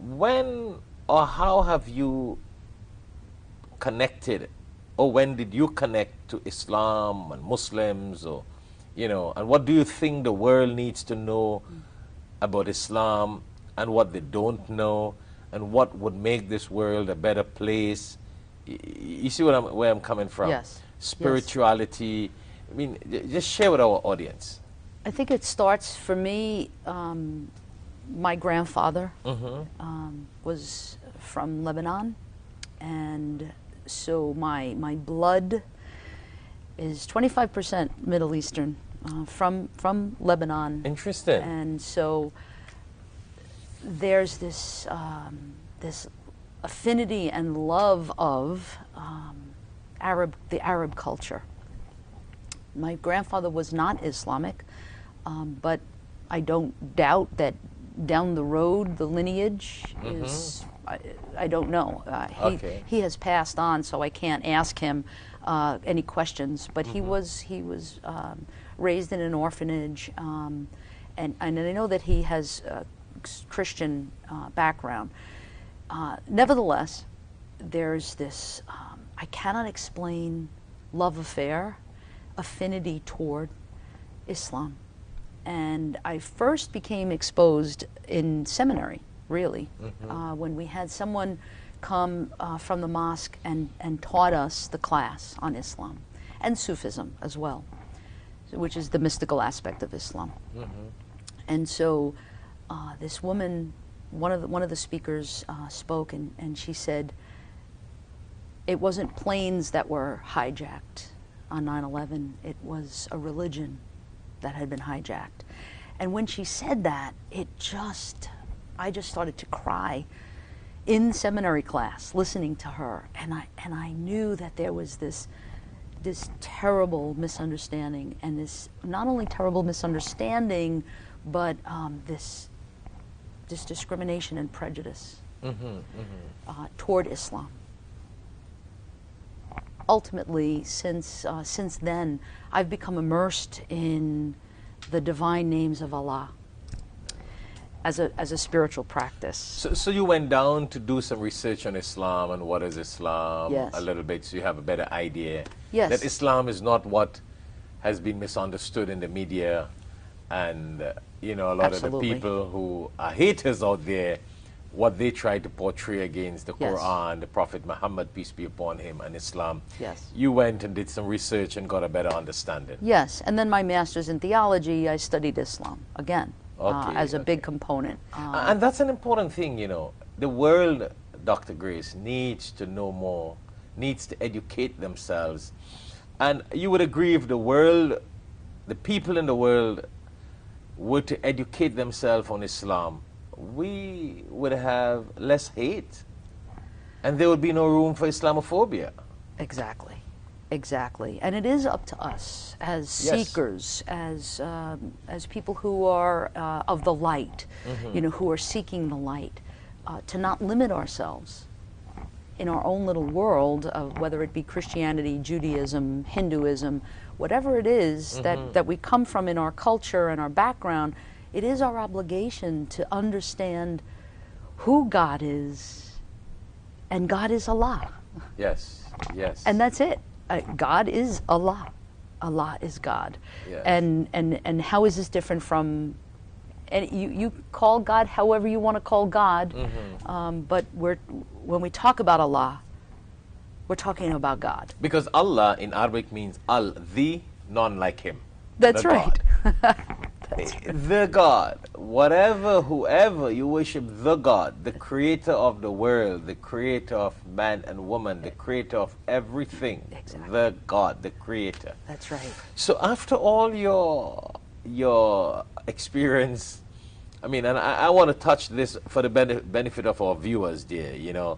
when or how have you connected, or when did you connect to Islam and Muslims, or, and what do you think the world needs to know about Islam and what they don't know, and what would make this world a better place? You see where I'm coming from? Yes. Spirituality. I mean, just share with our audience. I think it starts for me. My grandfather was from Lebanon, and so my blood is 25% Middle Eastern, from Lebanon. Interesting. And so there's this this affinity and love of the Arab culture. My grandfather was not Islamic, but I don't doubt that down the road the lineage is, I don't know. He has passed on, so I can't ask him any questions, but he was raised in an orphanage, and I know that he has a Christian background. Nevertheless, there's this I cannot explain love affair, affinity toward Islam. And I first became exposed in seminary, really, when we had someone come from the mosque and taught us the class on Islam and Sufism as well, which is the mystical aspect of Islam. And so this woman, one of the speakers spoke, and she said, it wasn't planes that were hijacked on 9/11, it was a religion that had been hijacked. And when she said that, I just started to cry in seminary class listening to her, and I knew that there was this terrible misunderstanding, and this not only terrible misunderstanding, but this discrimination and prejudice toward Islam. Ultimately, since then, I've become immersed in the divine names of Allah as a spiritual practice. So you went down to do some research on Islam and what is Islam, yes, a little bit, so you have a better idea. Yes. That Islam is not what has been misunderstood in the media, and a lot Absolutely. of the people who are haters out there, what they try to portray against the Yes. Quran, the Prophet Muhammad, peace be upon him, and Islam. Yes. You went and did some research and got a better understanding. Yes, and then my master's in theology, I studied Islam again, as a big component. And that's an important thing, The world, Dr. Grace, needs to know more, needs to educate themselves. And you would agree, if the world, the people in the world were to educate themselves on Islam, we would have less hate, and there would be no room for Islamophobia. Exactly, exactly. And it is up to us as seekers, as people who are of the light, who are seeking the light, to not limit ourselves in our own little world of whether it be Christianity, Judaism, Hinduism, whatever it is that we come from in our culture and our background. It is our obligation to understand who God is, and God is Allah. Yes, yes. And that's it. God is Allah. Allah is God. Yes. And how is this different from? And you call God however you want to call God, but when we talk about Allah, we're talking about God. Because Allah in Arabic means al, the, none like him. That's right. The God, whatever, whoever you worship, the God, the creator of the world, the creator of man and woman, the creator of everything. Exactly. The God, the creator. That's right. So after all your experience, I mean, and I want to touch this for the benefit of our viewers, dear,